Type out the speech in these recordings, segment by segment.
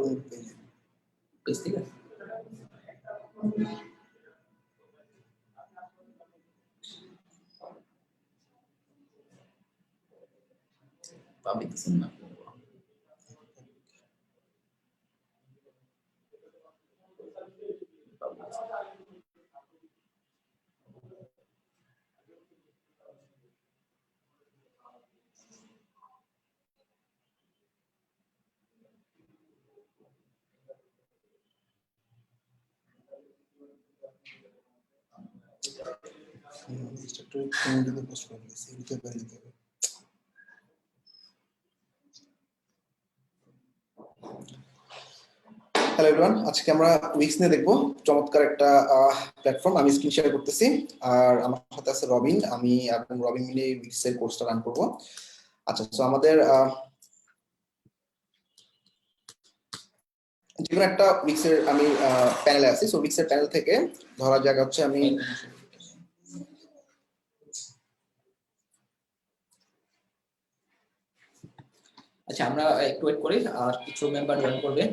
করুন পেজ থেকে। পাবলিক দিছেন না? হ্যালো এভরিওয়ান, আজকে আমরা উইক্স নিয়ে দেখবো। চমৎকার একটা প্ল্যাটফর্ম। আমি স্ক্রিন শেয়ার করতেছি আর আমার সাথে আছে রবিন। আমি এবং রবিন মিলে উইক্স এর কোর্সটা রান করব। আচ্ছা, তো আমাদের যেকোনো একটা উইক্স এর আমি প্যানেলে আছি। সো উইক্স এর প্যানেল থেকে ধরা যাক হচ্ছে আমি আচ্ছা, আমরা একটু ওয়েট করি, আর কিছু মেম্বার জয়েন করবে।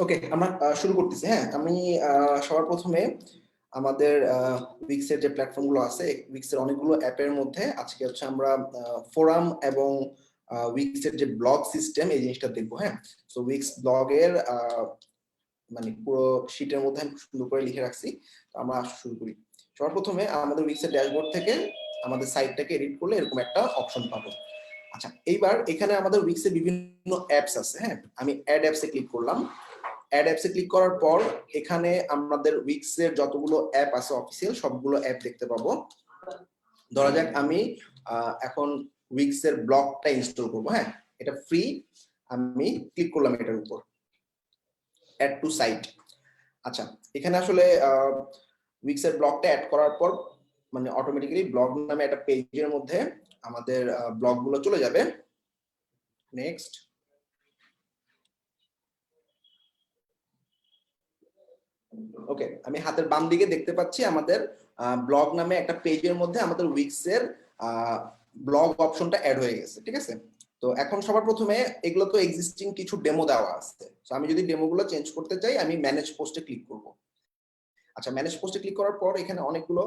ওকে, আমরা শুরু করতেছি। হ্যাঁ, আমি সবার প্রথমে আমাদের উইক্স এর যে প্ল্যাটফর্ম গুলো আছে, উইক্স এর অনেকগুলো অ্যাপের মধ্যে আজকে হচ্ছে আমরা ফোরাম এবং উইক্স এর যে ব্লগ সিস্টেম এই জিনিসটা দেখবো। হ্যাঁ, সো উইক্স ব্লগের মানে পুরো শীটের মধ্যে আমি সুন্দর করে লিখে রাখছি। তো আমরা শুরু করি। সবার প্রথমে আমাদের উইক্স এর ড্যাশবোর্ড থেকে আমাদের সাইটটাকে এডিট করলে এরকম একটা অপশন পাবো। আচ্ছা, এইবার এখানে আমাদের উইক্স এর বিভিন্ন অ্যাপস আছে। হ্যাঁ, আমি অ্যাড অ্যাপসে ক্লিক করলাম। অ্যাড অ্যাপসে ক্লিক করার পর এখানে আমাদের উইক্স এর যতগুলো অ্যাপ আছে অফিসিয়াল সবগুলো অ্যাপ দেখতে পাবো। ধরা যাক আমি এখন উইক্স এর ব্লগটা ইনস্টল করব। হ্যাঁ, এটা ফ্রি। আমি ক্লিক করলাম এটার উপর, অ্যাড টু সাইট। আচ্ছা, এখানে আসলে উইক্স এর ব্লগটা অ্যাড করার পর মানে অটোমেটিক্যালি ব্লগ নামে একটা পেজের মধ্যে আমাদের ব্লগগুলো চলে যাবে। নেক্সট। ওকে, আমি হাতের বাম দিকে দেখতে পাচ্ছি আমাদের ব্লগ নামে একটা পেজের মধ্যে আমাদের উইক্স এর ব্লগ অপশনটা অ্যাড হয়ে গেছে। ঠিক আছে, তো এখন সবার প্রথমে এগুলো তো এক্সিস্টিং কিছু ডেমো দেওয়া আছে। তো আমি যদি ডেমোগুলো চেঞ্জ করতে চাই আমি ম্যানেজ পোস্টে ক্লিক করব। আচ্ছা, ম্যানেজ পোস্টে ক্লিক করার পর এখানে অনেকগুলো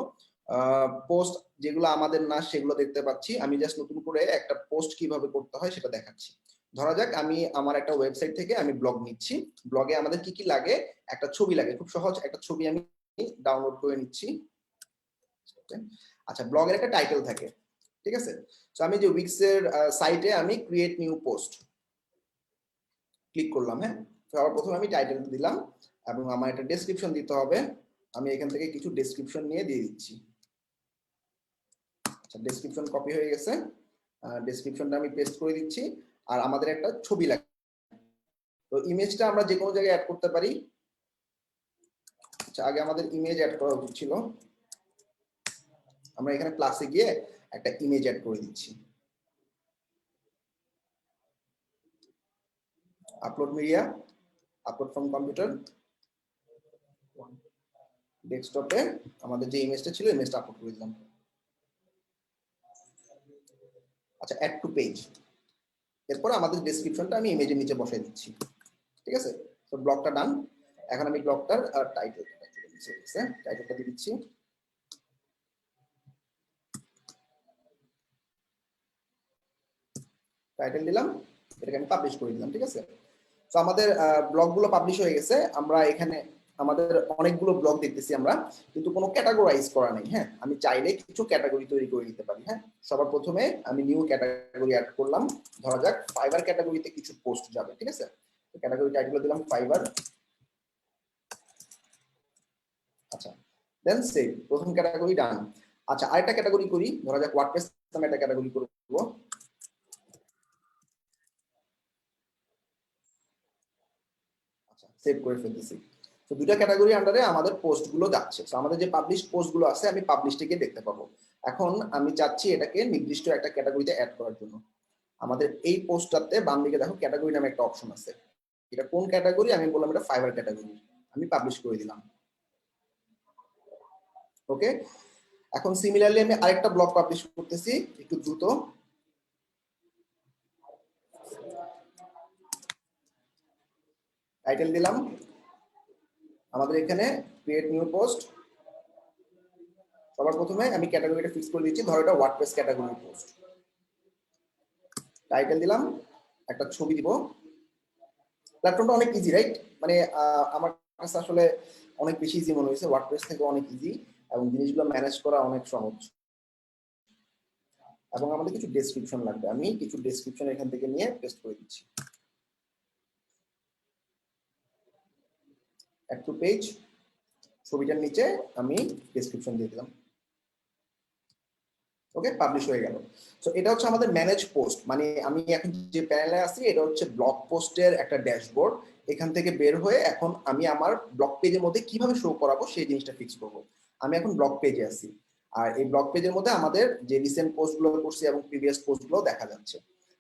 পোস্ট যেগুলো আমাদের না সেগুলো দেখতে পাচ্ছি। আমি জাস্ট নতুন করে একটা পোস্ট কিভাবে করতে হয় সেটা দেখাচ্ছি। ধরা যাক আমি আমার একটা ওয়েবসাইট থেকে আমি ব্লগ নিচ্ছি। ব্লগে আমাদের কি কি লাগে? একটা ছবি লাগে, খুব সহজ একটা ছবি আমি ডাউনলোড করে নিচ্ছি। আচ্ছা, ব্লগের একটা টাইটেল থাকে। ঠিক আছে, তো আমি যে উইক্স এর সাইটে আমি ক্রিয়েট নিউ পোস্ট ক্লিক করলাম। হ্যাঁ, সবার প্রথমে আমি টাইটেল দিলাম এবং আমার একটা ডেসক্রিপশন দিতে হবে। আমি এখান থেকে কিছু ডেসক্রিপশন নিয়ে দিয়ে দিচ্ছি। আচ্ছা, ডেসক্রিপশন কপি হয়ে গেছে। ডেসক্রিপশনটা আমি পেস্ট করে দিচ্ছি। আর আমাদের একটা ছবি লাগে, তো ইমেজটা আমরা যে কোনো জায়গায় অ্যাড করতে পারি। আচ্ছা, আগে আমাদের ইমেজ অ্যাড করা উচিত ছিল। আমরা এখানে প্লাসে গিয়ে একটা ইমেজ অ্যাড করে দিচ্ছি। Upload media, upload from computer, ডেস্কটপে আমাদের যে ইমেজটা ছিল ইমেজটা আপলোড করে দিলাম। আচ্ছা, অ্যাড টু পেজ। এরপর আমাদের ডেসক্রিপশনটা আমি ইমেজের নিচে বসাই দিচ্ছি। ঠিক আছে, তো ব্লগটা ডান। এখন আমি ব্লগটার টাইটেলটা দিয়ে দিচ্ছি। টাইটেল দিলাম, এটাকে আমি পাবলিশ করে দিলাম। ঠিক আছে, তো আমাদের ব্লগগুলো পাবলিশ হয়ে গেছে। আমরা এখানে আমাদের অনেকগুলো ব্লগ দেখতেছি আমরা, কিন্তু কোনো ক্যাটাগরাইজ করা নেই। হ্যাঁ, আমি চাইলে কিছু ক্যাটাগরি তৈরি করে নিতে পারি। হ্যাঁ, সবার প্রথমে আমি নিউ ক্যাটাগরি অ্যাড করলাম। ধরা যাক ফাইবার ক্যাটাগরিতে কিছু পোস্ট যাবে। ঠিক আছে, ক্যাটাগরি টাইটেল দিলাম ফাইবার। আচ্ছা, দেন সেভ, প্রথম ক্যাটাগরি ডান। আচ্ছা, আরেকটা ক্যাটাগরি করি, ধরা যাক ওয়ার্ডপ্রেস নামে একটা ক্যাটাগরি করব। আচ্ছা, সেভ করে ফেলতেছি। তো দুইটা ক্যাটাগরি আন্ডারে আমাদের পোস্ট গুলো যাচ্ছে। তো আমাদের যে পাবলিশ পোস্ট গুলো আছে আমি পাবলিশটিকে দেখতে পাবো। এখন আমি চাচ্ছি এটাকে নির্দিষ্ট একটা ক্যাটাগরিতে অ্যাড করার জন্য। আমাদের এই পোস্টটাতে বাম দিকে দেখো ক্যাটাগরি নামে একটা অপশন আছে। এটা কোন ক্যাটাগরি? আমি বললাম এটা ফাইবার ক্যাটাগরি। আমি পাবলিশ করে দিলাম। ওকে, এখন সিমিলারলি আমি আরেকটা ব্লগ পাবলিশ করতেছি, একটু দ্রুত। টাইটেল দিলাম আমাদের এখানে ক্রিয়েট নিউ পোস্ট। সবার প্রথমে আমি ক্যাটাগরিটা ফিক্স করে দিচ্ছি, ধরো এটা ওয়ার্ডপ্রেস ক্যাটাগরি পোস্ট। টাইটেল দিলাম, একটা ছবি দিব। প্ল্যাটফর্মটা অনেক ইজি, রাইট? মানে আমার কাছে আসলে অনেক বেশি ইজি মনে হয়েছে, ওয়ার্ডপ্রেস থেকে অনেক ইজি, এবং জিনিসগুলো ম্যানেজ করা অনেক সহজ। এবং আমাদের কিছু ডেসক্রিপশন লাগবে, আমি কিছু ডেসক্রিপশন এখান থেকে নিয়ে পেস্ট করে দিচ্ছি। অ্যাড টু পেজ, ছবিটার নিচে আমি ডেসক্রিপশন দিয়ে দিলাম। ওকে, পাবলিশ হয়ে গেল। সো এটা হচ্ছে আমাদের ম্যানেজ পোস্ট। মানে আমি এখন যে প্যানেলে আছি এটা হচ্ছে ব্লগ পোস্টের একটা ড্যাশবোর্ড। এখান থেকে বের হয়ে এখন আমি আমার ব্লগ পেজের মধ্যে কিভাবে শো করাবো সেই জিনিসটা ফিক্স করব। আমি এখন ব্লগ পেজে আছি, আর এই ব্লগ পেজের মধ্যে আমাদের যে রিসেন্ট পোস্টগুলো করছি এবং প্রিভিয়াস পোস্টগুলো দেখা যাচ্ছে।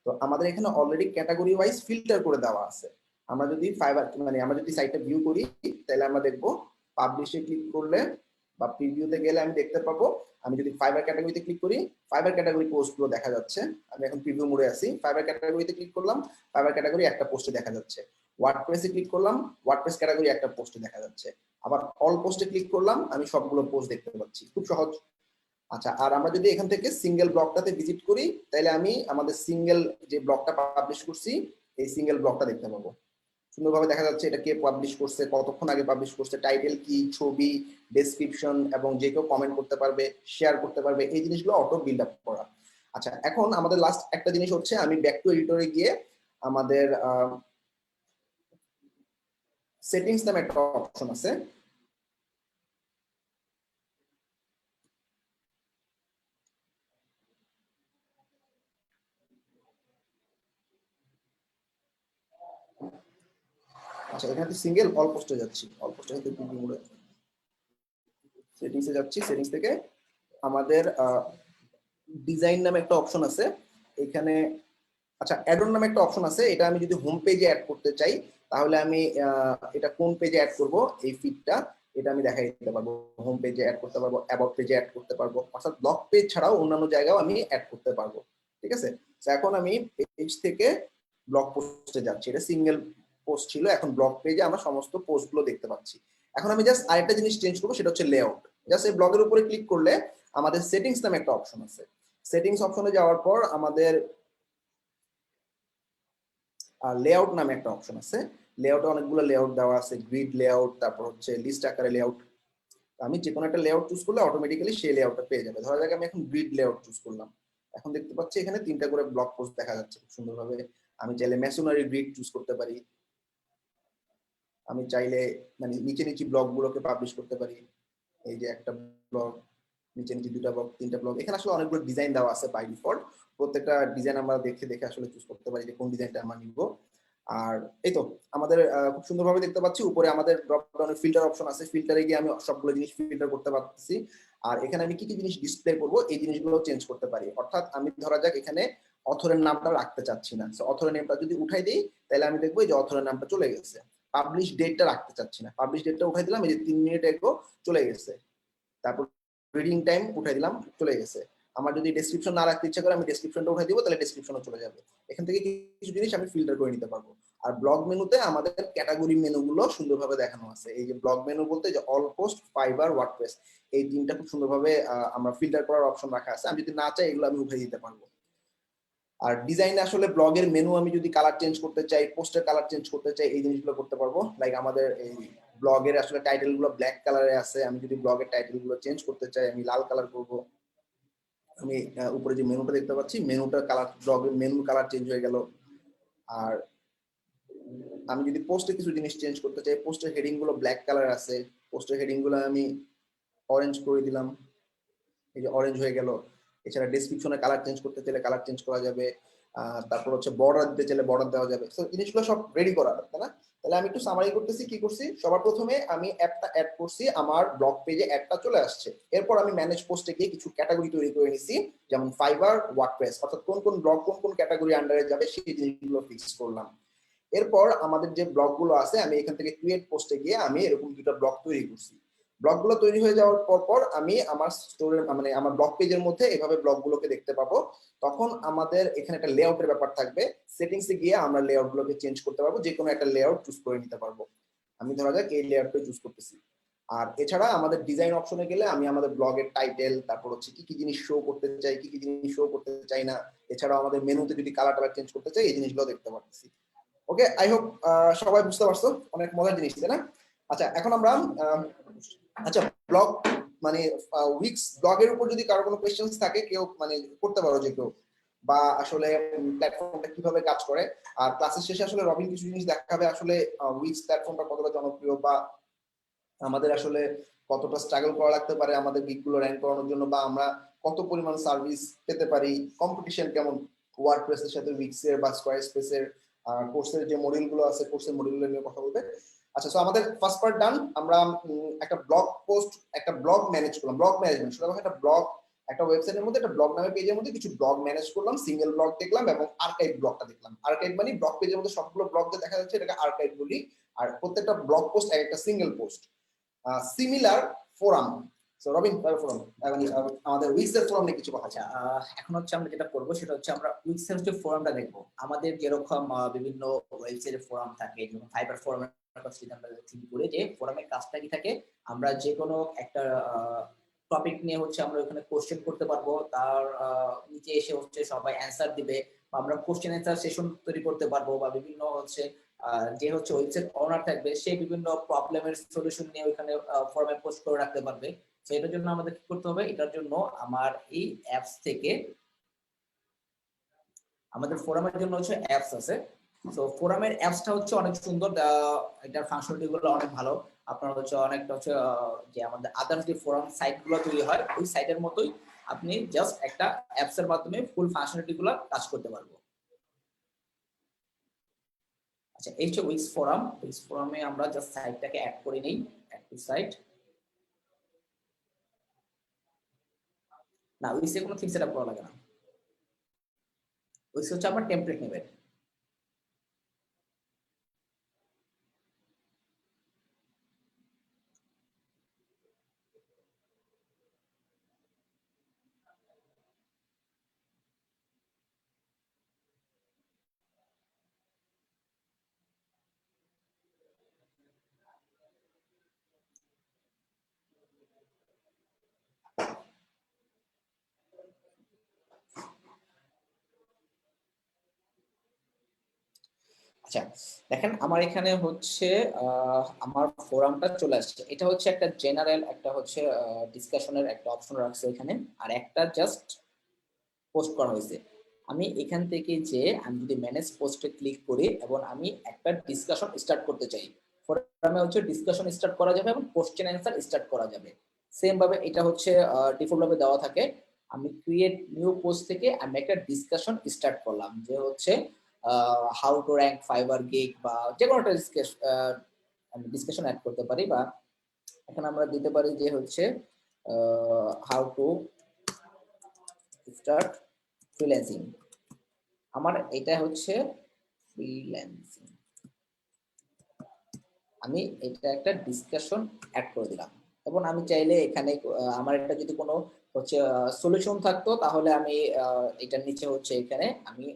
তো আমাদের এখানে অলরেডি ক্যাটাগরি ওয়াইজ ফিল্টার করে দেওয়া আছে। আমরা যদি ফাইবার মানে আমরা যদি সাইটটা ভিউ করি তাহলে আমরা দেখবো পাবলিশে ক্লিক করলে বা প্রিভিউতে গেলে আমি দেখতে পাবো, আমি যদি ফাইবার ক্যাটাগরিতে ক্লিক করি ফাইবার ক্যাটাগরি পোস্টগুলো দেখা যাচ্ছে। আমি এখন প্রিভিউ মোডে আছি, ফাইবার ক্যাটাগরিতে ক্লিক করলাম, ফাইবার ক্যাটাগরি একটা পোস্টে দেখা যাচ্ছে। ওয়ার্ডপ্রেসে ক্লিক করলাম, ওয়ার্ডপ্রেস ক্যাটাগরি একটা পোস্টে দেখা যাচ্ছে। আবার অল পোস্টে ক্লিক করলাম, আমি সবগুলো পোস্ট দেখতে পাচ্ছি। খুব সহজ। আচ্ছা, আর আমরা যদি এখান থেকে সিঙ্গেল ব্লকটাতে ভিজিট করি তাহলে আমি আমাদের সিঙ্গেল যে ব্লকটা পাবলিশ করছি এই সিঙ্গেল ব্লকটা দেখতে পাবো। সুন্দরভাবে দেখা যাচ্ছে এটা কে পাবলিশ করছে, কতক্ষণ আগে পাবলিশ করছে, টাইটেল কি, ছবি, ডেসক্রিপশন, এবং যে কেউ কমেন্ট করতে পারবে, শেয়ার করতে পারবে, এই জিনিসগুলো অটো বিল্ড আপ করা। আচ্ছা, এখন আমাদের লাস্ট একটা জিনিস হচ্ছে আমি ব্যাক টু এডিটরে গিয়ে আমাদের সেটিংস নামে একটা অপশন আছে। আচ্ছা, এখানে তো সিঙ্গেল অল পোস্টে যাচ্ছি, অল পোস্টে সেটিংসে যাচ্ছি। সেটিংস থেকে আমাদের ডিজাইন নামে একটা অপশন আছে এখানে। আচ্ছা, অ্যাড অন নামে একটা অপশন আছে, এটা আমি যদি হোম পেজে অ্যাড করতে চাই তাহলে আমি এটা কোন পেজে অ্যাড করব এই ফিডটা এটা আমি দেখাই দিতে পারবো। হোম পেজে অ্যাড করতে পারবো, অ্যাবাউট পেজে অ্যাড করতে পারবো, অর্থাৎ ব্লগ পেজ ছাড়াও অন্যান্য জায়গাও আমি অ্যাড করতে পারবো। ঠিক আছে, তো এখন আমি পেজ থেকে ব্লগ পোস্টে যাচ্ছি। এটা সিঙ্গেল পোস্ট ছিল, এখন ব্লগ পেজে আমরা সমস্ত পোস্টগুলো দেখতে পাচ্ছি। এখন আমি জাস্ট আরেকটা জিনিস চেঞ্জ করবো, সেটা হচ্ছে লেআউট। জাস্ট এই ব্লগের উপরে ক্লিক করলে আমাদের সেটিংস নামে একটা অপশন আছে। সেটিংস অপশনে যাওয়ার পর আমাদের লেআউট নামে একটা অপশন আছে। লেআউটে অনেকগুলো লেআউট দেওয়া আছে, গ্রিড লেআউট, তারপর হচ্ছে লিস্ট আকারে লেআউট। আমি যে কোনো একটা লেআউট চুজ করলে অটোমেটিক্যালি সেই লেআউটটা পেয়ে যাবে। ধরা যাক আমি এখন গ্রিড লেআউট চুজ করলাম, এখন দেখতে পাচ্ছি এখানে 3টা করে ব্লগ পোস্ট দেখা যাচ্ছে খুব সুন্দরভাবে। আমি চাইলে মেসোনারি গ্রিড চুজ করতে পারি, আমি চাইলে মানে নিচে নিচে ব্লগ গুলোকে পাবলিশ করতে পারি। এই যে একটা ব্লগ, নিচে নিচে 2টা ব্লগ, 3টা ব্লগ, এখানে আসলে অনেকগুলো ডিজাইন দেওয়া আছে বাই ডিফল্ট। প্রত্যেকটা ডিজাইন আমরা দেখে দেখে আসলে চুজ করতে পারি যে কোন ডিজাইনটা আমরা নিব। আর এই তো আমাদের খুব সুন্দরভাবে দেখতে পাচ্ছি উপরে আমাদের ড্রপ ডাউনে ফিল্টার অপশন আছে, ফিল্টারে গিয়ে আমি সবগুলো জিনিস ফিল্টার করতে পারতেছি। আর এখানে আমি কি কি জিনিস ডিসপ্লে করব এই জিনিসগুলো চেঞ্জ করতে পারি। অর্থাৎ আমি ধরা যাক এখানে অথরের নামটা রাখতে চাচ্ছি না, সো অথরের নেমটা যদি উঠাই দিই তাহলে আমি দেখবো যে অথরের নামটা চলে গেছে। পাবলিশ ডেটটা রাখতে চাচ্ছি না, পাবলিশ ডেটটা উঠাই দিলাম, এই যে 3 মিনিট এগো চলে গেছে। তারপর রিডিং টাইম উঠাই দিলাম, চলে গেছে। আমার যদি ডেসক্রিপশন না রাখতে ইচ্ছা করে আমি ডেসক্রিপশনটা উঠাই দিব, তাহলে ডেসক্রিপশনও চলে যাবে। এখান থেকে কিছু জিনিস আমি ফিল্টার করে নিতে পারবো। আর ব্লগ মেনুতে আমাদের ক্যাটাগরি মেনুগুলো সুন্দরভাবে দেখানো আছে। এই যে ব্লগ মেনু বলতে যে অল পোস্ট, ফাইবার, ওয়ার্ডপ্রেস, এই তিনটা খুব সুন্দরভাবে আমরা ফিল্টার করার অপশন রাখা আছে। আমি যদি না চাই এগুলো আমি উঠাই দিতে পারবো। আর ডিজাইনে আসলে ব্লগের মেনু আমি যদি কালার চেঞ্জ করতে চাই, পোস্টের কালার চেঞ্জ করতে চাই, এই জিনিসগুলো করতে পারবো। লাইক আমাদের এই ব্লগের আসলে টাইটেল গুলো ব্ল্যাক কালারে আছে, আমি যদি ব্লগের টাইটেল গুলো চেঞ্জ করতে চাই আমি লাল কালার করবো। আমি উপরে যে মেনুটা দেখতে পাচ্ছি, মেনুটার কালার, ব্লগের মেনুর কালার চেঞ্জ হয়ে গেল। আর আমি যদি পোস্টে কিছু জিনিস চেঞ্জ করতে চাই, পোস্টের হেডিং গুলো ব্ল্যাক কালার আছে, পোস্টের হেডিং গুলো আমি অরেঞ্জ করে দিলাম, এই যে অরেঞ্জ হয়ে গেল। এছাড়া ডেসক্রিপশনে কালার চেঞ্জ করতে চাইলে কালার চেঞ্জ করা যাবে। তারপর হচ্ছে বর্ডার দিতে চাইলে বর্ডার দেওয়া যাবে। তো জিনিসগুলো সব রেডি করা, তাই না? তাহলে আমি একটু সামারি করতেছি কি করছি। সবার প্রথমে আমি অ্যাপটা অ্যাড করছি, আমার ব্লগ পেজে অ্যাডটা চলে আসছে। এরপর আমি ম্যানেজ পোস্টে গিয়ে কিছু ক্যাটাগরি তৈরি করে নিছি, যেমন ফাইবার, ওয়ার্ডপ্রেস, অর্থাৎ কোন কোন ব্লগ কোন কোন ক্যাটাগরি আন্ডারে যাবে সেই জিনিসগুলো ফিক্স করলাম। এরপর আমাদের যে ব্লগগুলো আছে আমি এখান থেকে ক্রিয়েট পোস্টে গিয়ে আমি এরকম দুটো ব্লগ তৈরি করছি। ব্লগগুলো তৈরি হয়ে যাওয়ার পর আমি আমার স্টোরের মানে আমার ব্লগ পেজের মধ্যে এভাবে ব্লগগুলোকে দেখতে পাবো। তখন আমাদের এখানে একটা লেআউটের ব্যাপার থাকবে। সেটিংসে গিয়ে আমরা লেআউটগুলোকে চেঞ্জ করতে পারবো, যে কোনো একটা লেআউট চুজ করে নিতে পারবো। আমি ধরা যাক এই লেআউটটা চুজ করতেছি। আর এছাড়া আমাদের ডিজাইন অপশনে গেলে আমি আমাদের ব্লগের টাইটেল, তারপর হচ্ছে কি কি জিনিস শো করতে চাই, কি কি জিনিস শো করতে চাই না, এছাড়াও আমাদের মেনুতে যদি কালার টালার চেঞ্জ করতে চাই এই জিনিসগুলো দেখতে পাচ্ছি। ওকে, আই হোপ সবাই বুঝতে পারছো, অনেক মজার জিনিস তাই না? আচ্ছা, এখন আমরা আচ্ছা ব্লগ মানে উইক্স ব্লগের উপর যদি কারো কোনো কোয়েশ্চেন্স থাকে কেউ মানে করতে পারো যে কেউ, বা আসলে প্ল্যাটফর্মটা কিভাবে কাজ করে। আর ক্লাসের শেষে আসলে রবিন কিছু জিনিস দেখাবে আসলে উইক্স প্ল্যাটফর্মটা কতটা জনপ্রিয়, বা আমাদের আসলে কতটা স্ট্রাগল করা লাগতে পারে আমাদের গিগগুলো র্যাঙ্ক করানোর জন্য, বা আমরা কত পরিমাণ সার্ভিস পেতে পারি, কম্পিটিশন কেমন ওয়ার্ডপ্রেসের সাথে উইক্সের বা স্কোয়ার স্পেসের কোর্সের যে মডিউলগুলো আছে কোর্সের মডিউলগুলো নিয়ে কথা বলবে। আচ্ছা, সো আমাদের ফার্স্ট পার্ট ডান। আমরা একটা ব্লগ পোস্ট, একটা ব্লগ ম্যানেজ করলাম, ব্লগ ম্যানেজমেন্ট শুধু একটা ব্লগ, একটা ওয়েবসাইটের মধ্যে একটা ব্লগ নামে পেজের মধ্যে কিছু ব্লগ ম্যানেজ করলাম, সিঙ্গেল ব্লগ দেখলাম এবং আর্কাইভ ব্লগটা দেখলাম। আর্কাইভ মানে ব্লগ পেজের মধ্যে সবগুলো ব্লগ যে দেখা যাচ্ছে এটাকে আর্কাইভ বলি। আর প্রত্যেকটা ব্লগ পোস্ট একটা single post. Similar forum. So Robin, forum মানে আমাদের উইক্সের ফোরাম নিয়ে কিছু কথা। আচ্ছা, এখন হচ্ছে আমরা যেটা করবো সেটা হচ্ছে আমরা উইক্সের যে ফোরামটা দেখবো। আমাদের যেরকম বিভিন্ন ওয়েবসাইটের ফোরাম থাকে, যেমন ফাইবার ফোরামের কথা যদি আমরা থিঙ্ক করি যে ফোরামের কাজটা কি থাকে, আমরা যে কোনো একটা টপিক নিয়ে হচ্ছে আমরা ওখানে কোশ্চেন করতে পারবো, তার নিচে এসে হচ্ছে সবাই অ্যান্সার দিবে, বা আমরা কোশ্চেন অ্যান্সার সেশন তৈরি করতে পারবো, বা বিভিন্ন হচ্ছে যে হচ্ছে ওয়েবসাইট ওনার থাকবে সে বিভিন্ন প্রবলেমের সলিউশন নিয়ে ওইখানে ফোরামে পোস্ট করে রাখতে পারবে। তো এটার জন্য আমাদের কি করতে হবে, এটার জন্য আমার এই অ্যাপস থেকে, আমাদের ফোরামের জন্য হচ্ছে অ্যাপস আছে। তো ফোরামের অ্যাপসটা হচ্ছে অনেক সুন্দর, এটার ফাংশনালিটি গুলো অনেক ভালো। আপনার হচ্ছে অনেকটা হচ্ছে যে আমাদের আদার্স যে ফোরাম সাইট গুলো তৈরি হয় ওই সাইটের মতোই আপনি জাস্ট একটা অ্যাপস এর মাধ্যমে ফুল ফাংশনালিটি গুলো কাজ করতে পারবো। আচ্ছা, এই হচ্ছে উইক্স ফোরাম। উইক্স ফোরামে আমরা জাস্ট সাইটটাকে অ্যাড করে নেই, অ্যাড টু সাইট। না, উইক্সে কোনো থিম সেটআপ করা লাগে না। উইক্স হচ্ছে আপনার টেমপ্লেট নেবে। আচ্ছা, দেখেন আমার এখানে হচ্ছে আমার ফোরামটা চলে আসছে। এটা হচ্ছে একটা জেনারেল, একটা হচ্ছে ডিসকাশনের একটা অপশন রাখছে এখানে, আর একটা জাস্ট পোস্ট করা হয়েছে। আমি এখান থেকে যে আমি যদি ম্যানেজ পোস্টে ক্লিক করি এবং আমি একটা ডিসকাশন স্টার্ট করতে চাই, ফোরামে হচ্ছে ডিসকাশন স্টার্ট করা যাবে এবং কোশ্চেন অ্যান্সার স্টার্ট করা যাবে। সেম ভাবে এটা হচ্ছে ডিফল্ট ভাবে দেওয়া থাকে। আমি ক্রিয়েট নিউ পোস্ট থেকে আমি একটা ডিসকাশন স্টার্ট করলাম যে হচ্ছে how to rank fibre gig, বা যে কোনো একটা ডিসকাশন অ্যাড করতে পারি, বা এখানে আমরা দিতে পারি যে হচ্ছে হাউ টু স্টার্ট ফ্রিল্যান্সিং। আমার এটা হচ্ছে ফ্রিল্যান্সিং, আমি এটা একটা ডিসকাশন অ্যাড করে দিলাম। এবং আমি চাইলে এখানে আমার এটা যদি কোনো হচ্ছে সলিউশন থাকতো তাহলে আমি এটার নিচে হচ্ছে এখানে আমি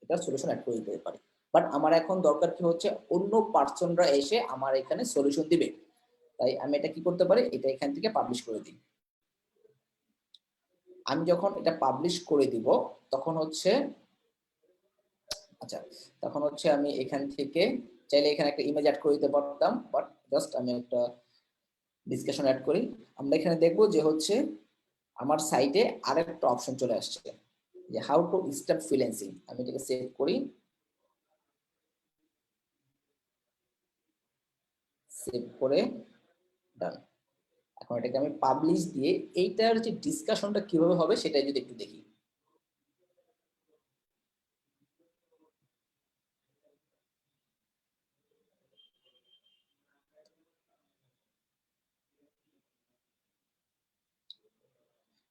এটা সলিউশন অ্যাড করে দিতে পারি। বাট আমার এখন দরকার কি হচ্ছে অন্য পার্সনরা এসে আমার এখানে সলিউশন দিবে, তাই আমি এটা কি করতে পারি, এটা এখান থেকে পাবলিশ করে দিই। আমি যখন এটা পাবলিশ করে দিব তখন হচ্ছে আচ্ছা তখন হচ্ছে আমি এখান থেকে চাইলে এখানে একটা ইমেজ অ্যাড করে দিতে পারতাম, বাট জাস্ট আমি একটা ডিসকাশন অ্যাড করি। আমরা এখানে দেখবো যে হচ্ছে আমার সাইটে আরেকটা অপশন চলে আসছে যে হাউ টু স্টার্ট ফ্রিল্যান্সিং। আমি এটাকে সেভ করি, সেভ করে ডান। এখন এটাকে আমি পাবলিশ দিয়ে এইটার যে ডিসকাশনটা কিভাবে হবে সেটাই যদি একটু দেখি।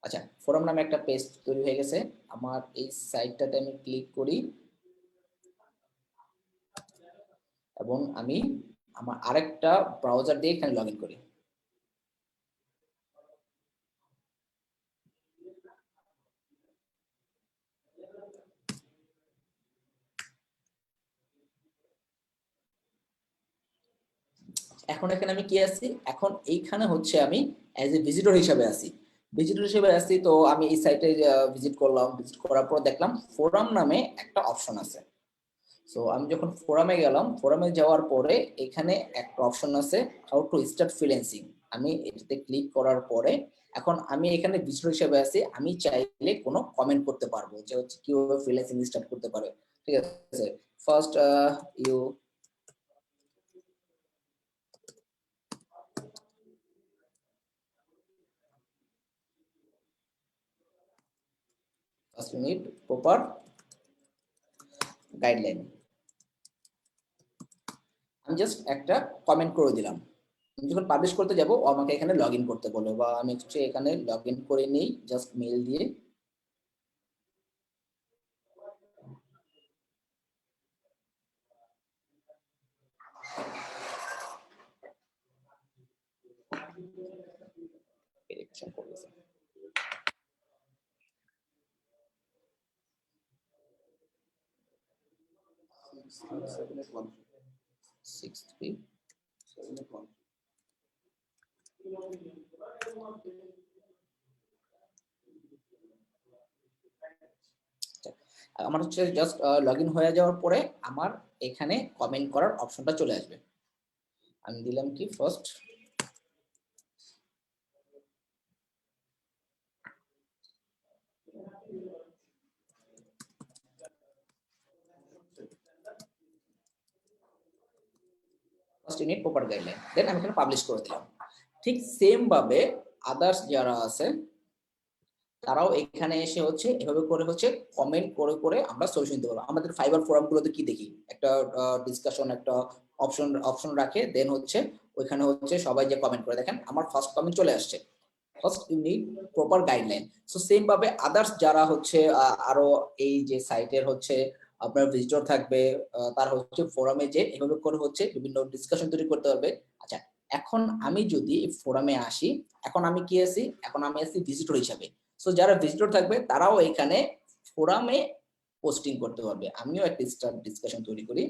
আচ্ছা, ফোরাম নামে একটা পেজ তৈরি হয়ে গেছে। আমার এই সাইটটাতে আমি ক্লিক করি এবং আমি আমার আরেকটা ব্রাউজার দিয়ে এখানে লগ ইন করি। এখন এখানে আমি কি আছি, এখন এইখানে হচ্ছে আমি অ্যাজ এ ভিজিটর হিসাবে আছি। ভিজিটর হিসেবে আছি, তো আমি এই সাইটে ভিজিট করলাম, ভিজিট করার পর দেখলাম ফোরাম নামে একটা অপশন আছে। সো আমি যখন ফোরামে গেলাম, ফোরামে যাওয়ার পরে এখানে একটা অপশন আছে হাউ টু স্টার্ট ফ্রিল্যান্সিং। আমি এটাতে ক্লিক করার পরে এখন আমি এখানে ভিজিটর হিসেবে আছি, আমি চাইলে কোনো কমেন্ট করতে পারবো যে হচ্ছে কিভাবে ফ্রিল্যান্সিং স্টার্ট করতে পারে। ঠিক আছে, first you first you need proper guideline. আমি জাস্ট একটা কমেন্ট করে দিলাম। আমি যখন পাবলিশ করতে যাব ও আমাকে এখানে লগ ইন করতে বলবে, বা আমি হচ্ছে এখানে লগ ইন করে নেই জাস্ট মেল দিয়ে। আমার হচ্ছে জাস্ট লগ ইন হয়ে যাওয়ার পরে আমার এখানে কমেন্ট করার অপশনটা চলে আসবে। আমি দিলাম কি ফার্স্ট ইউনিট প্রপার গাইডলাইন, দেন আমি এখানে পাবলিশ করে দিলাম। ঠিক সেম ভাবে আদার্স যারা আছে তারাও এখানে এসে হচ্ছে এভাবে করে হচ্ছে কমেন্ট করে করে আমরা সলিউশন দিতে পারবো। আমাদের ফাইবার ফোরাম গুলোতে কি দেখি, একটা ডিসকাশন একটা অপশন রাখে, দেন হচ্ছে ওইখানে হচ্ছে সবাই যে কমেন্ট করে, দেখেন আমার ফার্স্ট কমেন্ট চলে আসছে first you need proper guideline. So same ভাবে আদার্স যারা হচ্ছে আরো এই যে সাইটের হচ্ছে আপনার ভিজিটর থাকবে, তারা হচ্ছে ফোরামে যে এভাবে করে হচ্ছে বিভিন্ন ডিসকাশন তৈরি করতে পারবে। আচ্ছা, এখন আমি যদি ফোরামে আসি, এখন আমি কি আছি, এখন আমি আছি ভিজিটর হিসাবে। সো যারা ভিজিটর থাকবে তারাও এখানে ফোরামে পোস্টিং করতে পারবে। আমিও একটা ডিসকাশন তৈরি করি,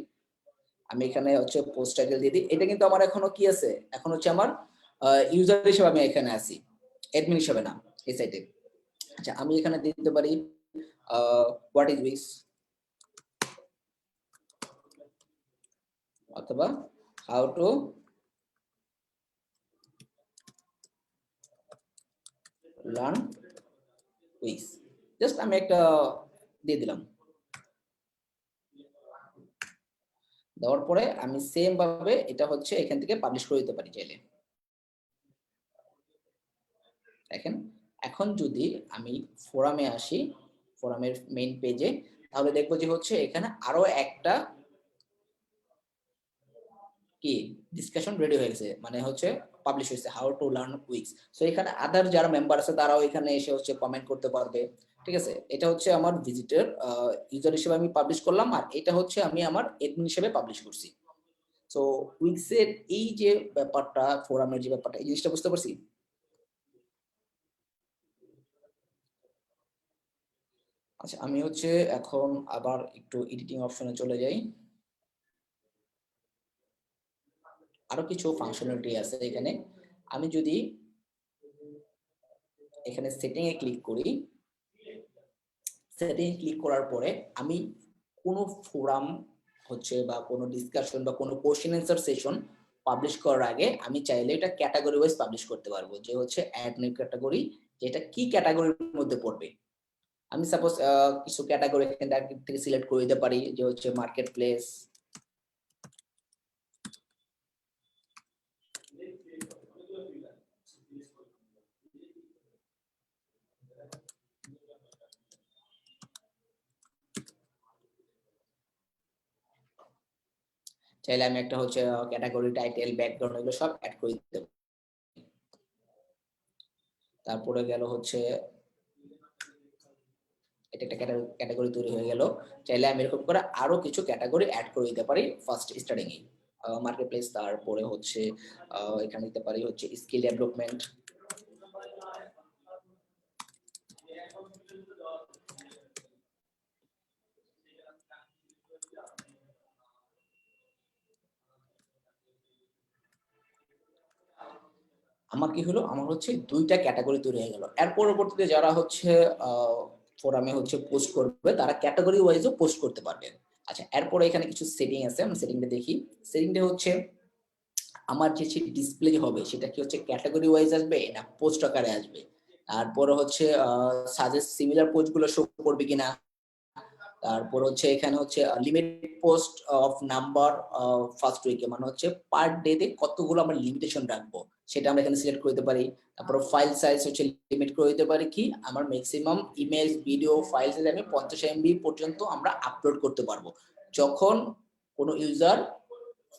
আমি এখানে হচ্ছে পোস্ট টাইটেল দিয়ে দিই। এটা কিন্তু আমার এখনো কি আছে, এখন হচ্ছে আমার ইউজার হিসেবে আমি এখানে আছি, অ্যাডমিন হিসেবে না এই সাইটে। আচ্ছা, আমি এখানে দিতে পারি হোয়াট ইজ উইক্স অথবা how to learn weeks, just আমি একটা দিয়ে দিলাম। দেওয়ার পরে আমি সেম ভাবে এটা হচ্ছে এখান থেকে পাবলিশ করে দিতে পারি চাইলে। দেখেন এখন যদি আমি ফোরামে আসি, ফোরামের মেইন পেজে, তাহলে দেখবো যে হচ্ছে এখানে আরো একটা কি ডিসকাশন রেডি হয়ে গেছে, মানে হচ্ছে পাবলিশ হয়েছে, how to learn weeks. So এখানে আদার যারা মেম্বার আছে তারাও এখানে এসে হচ্ছে কমেন্ট করতে পারবে। ঠিক আছে, এটা হচ্ছে আমার ভিজিটর ইউজার হিসেবে আমি পাবলিশ করলাম, আর এটা হচ্ছে আমি আমার এডমিন হিসেবে পাবলিশ করছি। সো উইক্সের এই যে ব্যাপারটা, ফোরামের যে ব্যাপারটা, এই জিনিসটা বুঝতে পারছি। আচ্ছা, আমি হচ্ছে এখন আবার একটু এডিটিং অপশনে চলে যাই। আরো কিছু ফাংশনালিটি আছে এখানে। আমি যদি এখানে সেটিং এ ক্লিক করি, সেটিং এ ক্লিক করার পরে আমি কোনো ফোরাম হচ্ছে বা কোনো ডিসকাশন বা কোনো কোশ্চেন অ্যান্সার সেশন পাবলিশ করার আগে আমি চাইলে এটা ক্যাটাগরি ওয়াইজ পাবলিশ করতে পারবো, যে হচ্ছে অ্যাড নিউ ক্যাটাগরি, যেটা কি ক্যাটাগরির মধ্যে পড়বে। আমি সাপোজ কিছু ক্যাটাগরি এখান থেকে সিলেক্ট করে দিতে পারি, যে হচ্ছে মার্কেট প্লেস, চাইলে আমি একটা হচ্ছে ক্যাটাগরি টাইটেল, ব্যাকগ্রাউন্ড, এগুলো সব অ্যাড করে দিতে পারি। তারপরে গেল হচ্ছে এটা একটা ক্যাটাগরি তৈরি হয়ে গেল। চাইলে আমি এরকম করে আরো কিছু ক্যাটাগরি অ্যাড করে দিতে পারি ফার্স্ট স্টার্টিং এ। মার্কেট প্লেস, তারপরে হচ্ছে এখানে দিতে পারি হচ্ছে স্কিল ডেভেলপমেন্ট, আমার কি হলো, আমার হচ্ছে দুইটা ক্যাটাগরি তৈরি হয়ে গেল। এর পরবর্তীতে যারা হচ্ছে ফোরামে হচ্ছে পোস্ট করবে তারা ক্যাটাগরি ওয়াইজও পোস্ট করতে পারবে। আচ্ছা, এরপরে এখানে কিছু সেটিং আছে, আমরা সেটিংটা দেখি। সেটিংটা হচ্ছে আমার যে ডিসপ্লে হবে সেটা কি হচ্ছে ক্যাটাগরি ওয়াইজ আসবে না পোস্ট আকারে আসবে, তারপরে হচ্ছে সাজেস্ট সিমিলার পোস্ট গুলো শো করবে কিনা, তারপর হচ্ছে এখানে হচ্ছে limit post of number first উইকে, মানে হচ্ছে পার ডে তে কতগুলো আমরা লিমিটেশন রাখবো সেটা আমরা এখানে সিলেক্ট করতে পারি। তারপর ফাইল সাইজ হচ্ছে লিমিট করে দিতে পারি কি আমার maximum image video file size আমি 50 এমবি পর্যন্ত আমরা আপলোড করতে পারবো। যখন কোনো ইউজার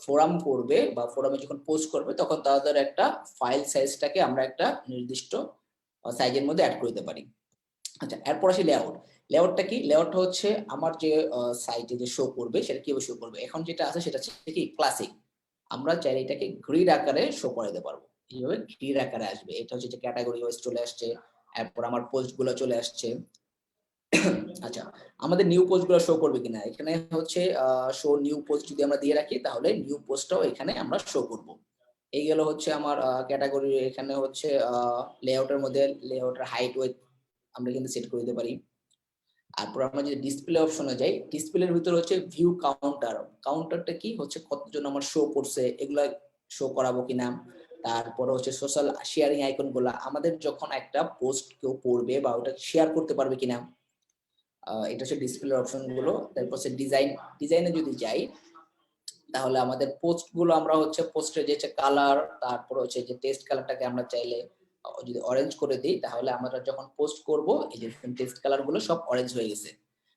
ফোরাম করবে বা ফোরামে যখন পোস্ট করবে তখন তাদের একটা ফাইল সাইজটাকে আমরা একটা নির্দিষ্ট সাইজের মধ্যে অ্যাড করে দিতে পারি। আচ্ছা, এরপর আসি লেআউট। লেআউটটা কি? লেআউটটা হচ্ছে আমার যে সাইটে যে শো করবে সেটা কিভাবে শো করবে। এখন যেটা আছে সেটা হচ্ছে কি ক্লাসিক, আমরা চাইলে এটাকে গ্রিড আকারে শো করে দিতে পারবো। এইভাবে গ্রিড আকারে আসবে। এটা হচ্ছে যে ক্যাটাগরি ওয়াইজ চলে আসছে, এরপর আমার পোস্ট গুলো চলে আসছে। আচ্ছা, আমাদের নিউ পোস্ট গুলো শো করবে কিনা, এখানে হচ্ছে শো নিউ পোস্ট যদি আমরা দিয়ে রাখি তাহলে নিউ পোস্টটাও এখানে আমরা শো করব। এই গেল হচ্ছে আমার ক্যাটাগরি। এখানে হচ্ছে লেআউটের মধ্যে লেআউটের হাইট ওয়েট আমরা কিন্তু সেট করে দিতে পারি। তারপর আমরা যদি ডিসপ্লে অপশনে যাই, ডিসপ্লের ভিতরে হচ্ছে ভিউ কাউন্টার। কাউন্টারটা কি হচ্ছে কতজন আমার শো করছে এগুলা শো করাবো কিনা। তারপর হচ্ছে সোশ্যাল শেয়ারিং আইকন গুলা, আমাদের যখন একটা পোস্ট কেউ পড়বে বা ওটা শেয়ার করতে পারবে কিনা, এটা হচ্ছে ডিসপ্লে অপশন গুলো। তারপর হচ্ছে ডিজাইনে যদি যাই তাহলে আমাদের পোস্ট গুলো আমরা হচ্ছে পোস্টের যে কালার, তারপর হচ্ছে যে টেক্সট কালারটাকে আমরা চাইলে যদি অরেঞ্জ করে দিই তাহলে আমরা যখন পোস্ট করব এই যে টেক্সট কালার গুলো সব অরেঞ্জ হয়ে গেছে।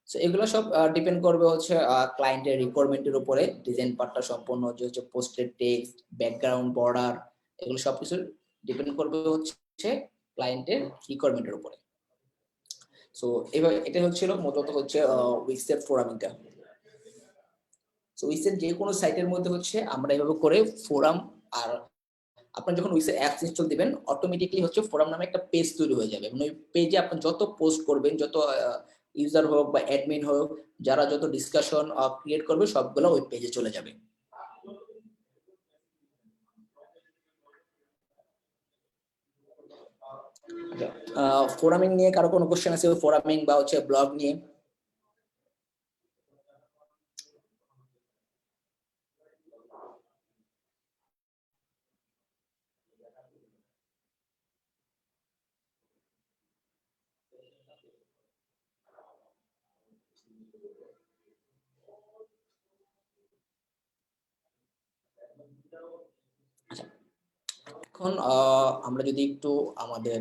সো এগুলো সব ডিপেন্ড করবে হচ্ছে ক্লায়েন্টের রিকোয়ারমেন্টের উপরে। ডিজাইন পার্টটা সম্পূর্ণ যে হচ্ছে পোস্টের টেক্সট, ব্যাকগ্রাউন্ড, বর্ডার, এগুলো সবকিছু ডিপেন্ড করবে হচ্ছে ক্লায়েন্টের রিকোয়ারমেন্টের উপরে। সো এভাবে এটা হচ্ছিল মূলত হচ্ছে উইক্সের ফোরামিংটা। সো উইক্সের যে কোনো সাইটের মধ্যে হচ্ছে আমরা এভাবে করে ফোরাম, আর আপনার যখন উইক্সের অ্যাপস ইনস্টল দিবেন অটোমেটিক্যালি হচ্ছে ফোরাম নামে একটা পেজ তৈরি হয়ে যাবে। মানে ওই পেজে আপনি যত পোস্ট করবেন, যত ইউজার হোক বা অ্যাডমিন হোক, যারা যত ডিসকাশন ক্রিয়েট করবে সবগুলো ওই পেজে চলে যাবে। ফোরামিং নিয়ে কারো কোনো কোশ্চেন আছে? ফোরামিং বা হচ্ছে ব্লগ নিয়ে? আচ্ছা, এখন আমরা যদি একটু আমাদের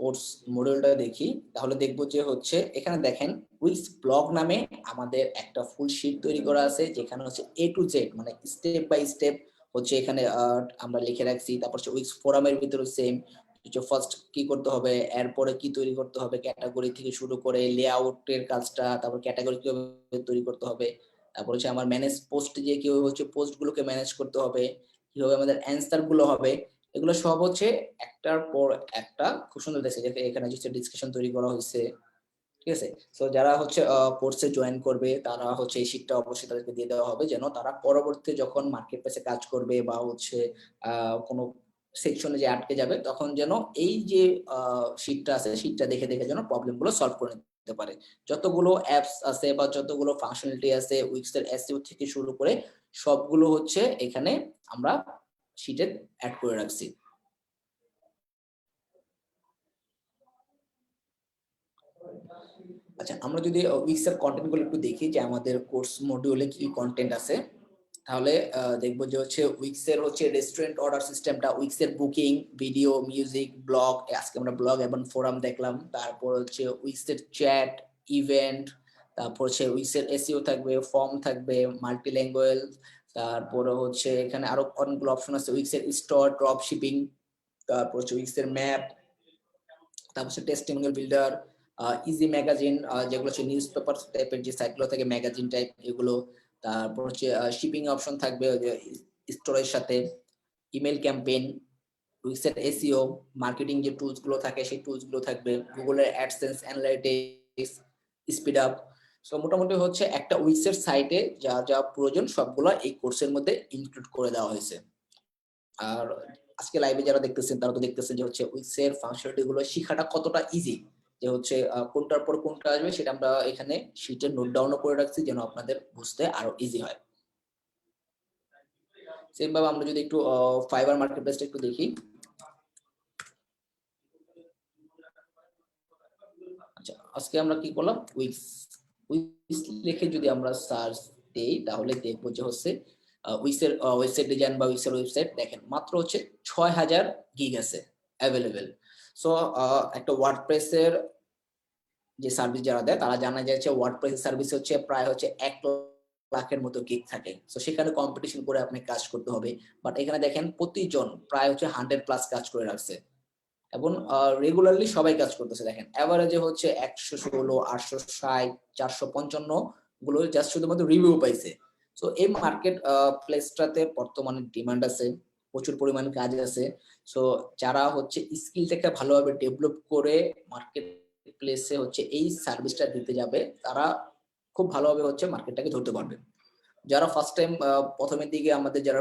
কোর্স মডিউলটা দেখি তাহলে দেখবো যে হচ্ছে এখানে দেখেন উইক্স ব্লগ নামে আমাদের একটা ফুল শিট তৈরি করা আছে, যেখানে হচ্ছে A to Z মানে স্টেপ বাই স্টেপ হচ্ছে এখানে আমরা লিখে রাখছি। তারপর হচ্ছে উইক্স ফোরামের ভিতরে সেম ফার্স্ট কি করতে হবে, এরপরে কি তৈরি করতে হবে, ক্যাটাগরি থেকে শুরু করে লেআউটের কাজটা, তারপর ক্যাটাগরি কিভাবে তৈরি করতে হবে, তারপর হচ্ছে আমার ম্যানেজ পোস্ট যে কিভাবে হচ্ছে পোস্ট গুলোকে ম্যানেজ করতে হবে, কিভাবে আমাদের অ্যান্সার গুলো হবে, এগুলো সব হচ্ছে একটার পর একটা খুব সুন্দর দেখছে। এখানে হচ্ছে ডিসকাশন তৈরি করা হয়েছে, ঠিক আছে। তো যারা হচ্ছে কোর্সে জয়েন করবে তারা হচ্ছে এই শীটটা অবশ্যই তাদেরকে দিয়ে দেওয়া হবে, যেন তারা পরবর্তীতে যখন মার্কেট প্লেসে কাজ করবে বা হচ্ছে কোনো সেকশনে যে আটকে যাবে তখন যেন এই যে শীটটা আছে শীটটা দেখে দেখে যেন প্রবলেম গুলো সলভ করে নিতে পারে। যতগুলো অ্যাপস আছে বা যতগুলো ফাংশনালিটি আছে উইক্স এর এসইও থেকে শুরু করে সবগুলো হচ্ছে এখানে আমরা শীটে অ্যাড করে রাখছি। আচ্ছা, আমরা যদি উইক্স এর কন্টেন্ট গুলো একটু দেখি যে আমাদের কোর্স মডিউলে কি কন্টেন্ট আছে, তাহলে দেখবো যে হচ্ছে উইক্স এর হচ্ছে রেস্টুরেন্ট অর্ডার সিস্টেমটা, উইক্স এর বুকিং, ভিডিও, মিউজিক, ব্লগ, আজকে আমরা ব্লগ এবং ফোরাম দেখলাম। তারপর হচ্ছে উইক্স এর চ্যাট, ইভেন্ট, তারপর হচ্ছে উইক্স এর এসইও থাকবে, ফর্ম থাকবে, মাল্টি ল্যাঙ্গুয়েজ, তারপর হচ্ছে এখানে আরো অনেকগুলো অপশন আছে, উইক্স এর স্টোর, ড্রপ শিপিং, তারপর হচ্ছে উইক্স এর ম্যাপ, তারপর হচ্ছে টেস্টিমোনিয়াল বিল্ডার, ইজি ম্যাগাজিন, যেগুলো হচ্ছে নিউজ পেপার টাইপের যে সাইটগুলো থাকে ম্যাগাজিন টাইপ এগুলো, তারপর হচ্ছে শিপিং অপশন থাকবে স্টোরের সাথে, ইমেল ক্যাম্পেইন, উইক্সের এসইও, মার্কেটিং যে টুলস গুলো থাকে সেই টুলস গুলো থাকবে, গুগলের AdSense, analytics, speed up. So মোটামুটি হচ্ছে একটা উইক্সের সাইটে যা যা প্রয়োজন সবগুলো এই কোর্সের মধ্যে ইনক্লুড করে দেওয়া হয়েছে। আর আজকে লাইভে যারা দেখতেছেন তারা তো দেখতেছেন যে হচ্ছে উইক্সের ফাংশনালিটি গুলো শেখাটা কতটা ইজি, যে হচ্ছে কোনটার পর কোনটা আসবে সেটা আমরা এখানে শিটে নোট ডাউনও করে রাখছি যেন আপনাদের বুঝতে আরো ইজি হয়। সেম ভাবে আমরা যদি একটু ফাইবার মার্কেটপ্লেসটা একটু দেখি। আচ্ছা, আজকে আমরা কি করলাম, উইক্স উইক্স লিখে যদি আমরা সার্চ দেই তাহলে দেখবো যে হচ্ছে উইক্সের ওয়েবসাইট ডিজাইন বা উইক্সের ওয়েবসাইট দেখেন মাত্র হচ্ছে 6000 গিগ আছে অ্যাভেলেবেল। সো একটা ওয়ার্ডপ্রেসের যে সার্ভিস যারা দেয় তারা জানা যায় যে ওয়ার্ডপ্রেস সার্ভিস হচ্ছে প্রায় হচ্ছে 1 লাখের মতো গিগ থাকে। সো সেখানে কম্পিটিশন করে আপনি কাজ করতে হবে। বাট এখানে দেখেন প্রতিজন প্রায় হচ্ছে 100+ কাজ করে রাখছে এবং রেগুলারলি সবাই কাজ করতেছে। দেখেন এভারেজে হচ্ছে 116, 860, 455 গুলো জাস্ট শুধুমাত্র রিভিউ পাইছে। সো এই মার্কেট প্লেসটাতে বর্তমানে ডিমান্ড আছে, প্রচুর পরিমাণে কাজ আছে। সো যারা হচ্ছে স্কিলটাকে ভালোভাবে ডেভেলপ করে মার্কেট প্লেসে হচ্ছে এই সার্ভিসটা দিতে যাবে তারা খুব ভালোভাবে হচ্ছে মার্কেটটাকে ধরতে পারবে। যারা ফার্স্ট টাইম প্রথমের দিকে আমাদের যারা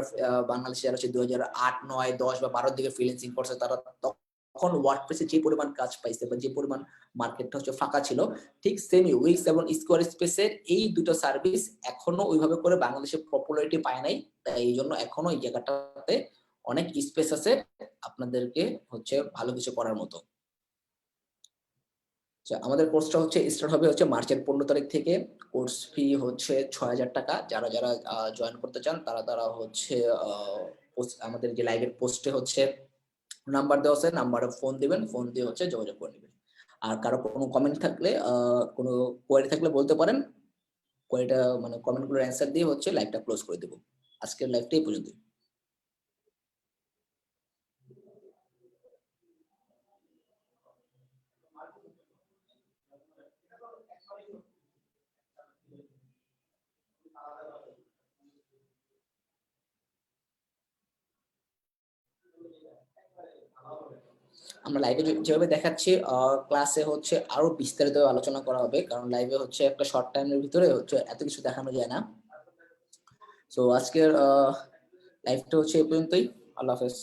বাংলাদেশে যারা হচ্ছে 2008, 9, 10 বা 12 দিকে ফ্রিল্যান্সিং করছে তারা তখন ওয়ার্ডপ্রেসে যে পরিমাণ কাজ পাইছে বা যে পরিমাণ মার্কেটটা হচ্ছে ফাঁকা ছিল, ঠিক সেমই উইক্স এবং স্কোয়ার স্পেসের এই দুটো সার্ভিস এখনো ওইভাবে করে বাংলাদেশে পপুলারিটি পায় নাই। তাই এই জন্য এখনো এই জায়গাটাতে অনেক স্পেস আছে আপনাদেরকে হচ্ছে ভালো কিছু করার মতো। আমাদের কোর্সটা হচ্ছে স্টার্ট হবে হচ্ছে মার্চের 15 তারিখ থেকে। কোর্স ফি হচ্ছে 6000 টাকা। যারা যারা জয়েন করতে চান তারা তারা হচ্ছে আমাদের যে লাইভের পোস্টে হচ্ছে নাম্বার দেওয়া আছে, নাম্বারে ফোন দিবেন, ফোন দিয়ে হচ্ছে যোগাযোগ করে নেবেন। আর কারো কোনো কমেন্ট থাকলে কোনো কোয়েরি থাকলে বলতে পারেন। কোয়েরিটা মানে কমেন্টগুলোর অ্যান্সার দিয়ে হচ্ছে লাইভটা ক্লোজ করে দেব। আজকের লাইভটা এই পর্যন্তই। আমরা লাইভে যেভাবে দেখাচ্ছি ক্লাসে হচ্ছে আরো বিস্তারিত আলোচনা করা হবে, কারণ লাইভে হচ্ছে একটা শর্ট টাইমের ভিতরে হচ্ছে এত কিছু দেখানো যায় না। সো আজকের লাইভটা হচ্ছে এই পর্যন্তই। আল্লাহ হাফেজ।